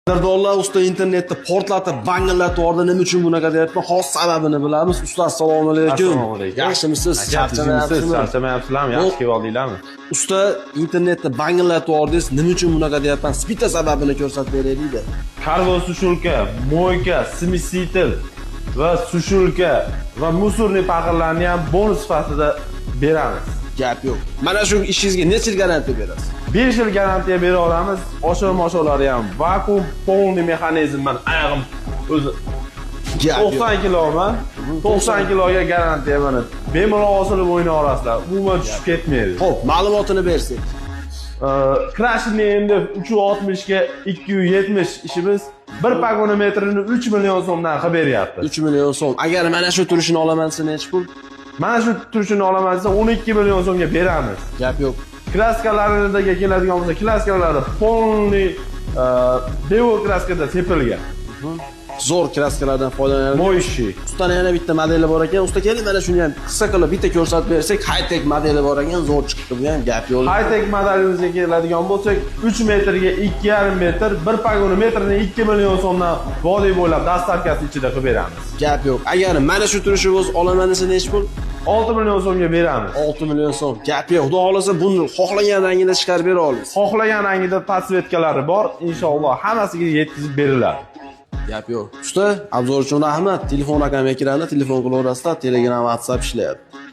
$1 usta internetda portlatib, bangillatib yubordi. Nima uchun bunaqa deyapman? Xos sababini bilamiz. Usta, assalomu alaykum. Assalomu alaykum. Yaxshimisiz? Charchamayapsizlarmi? Yaxshi kelib oldinglarmi? Usta, internetda bangillatib yubordingiz. Nima uchun bunaqa deyapman? Bitta sababini ko'rsatib beraylik-da. Kargo sushulka, moyka, smesitel va sushulka va musorniy paqirlarni ham bonus sifatida beramiz. Gap yo'q. Mana shu ishingizga necha yil garantiya berasiz? 5 yil garantiya bera olamiz. Oshirma-osholari ham vakuum polniy mexanizmdan oyog'im o'zi 90 kiloman. 90 kiloga garantiya mana. Bemalol osilib o'yna olasizlar. Umuman tushib ketmaydi. Xo'p, ma'lumotini bersak. Krashni endi 360 ga 270 ishimiz 1 pagonometrini 3 million so'mdan qilib beryapti. 3 million so'm. Agar mana shu turishini olaman desa necha pul? Mana shu turishini olaman desa 12 million so'mga beramiz. Gap yo'q. Kraskalarga keladigan bo'lsa, kraskalari polniy devo kraskada tepilgan. Zo'r kraskalardan foydalanadi. Moyshi. Ustani yana bitta modeli bor ekan. Usta keling, mana shuni ham qisqa qilib bitta ko'rsatib bersak, high-tech modeli bor ekan, zo'r chiqdi bu ham, gap yo'q. High-tech modelimizga keladigan bo'lsak, 3 metrga 2,5 metr, 1 pagonometrini 2 million so'mdan vodiy bo'ylab dastavkasi ichida qilib beramiz. Gap yo'q. Agar mana shu turishi o'z olaman desa necha pul? 6 million so'mga beramiz. 6 million so'm. Gap yo'q. Xudo xolasa buni xohlagan rangida chiqarib bera olasiz. Xohlagan rangida podsvetkalari bor, inshaalloh hammasiga yetkazib beriladi. Gap yo'q. Usta, obzor uchun rahmat. Telefon raqamiga kiradi, telefon qilaverasizlar, Telegram, WhatsApp ishlayapti.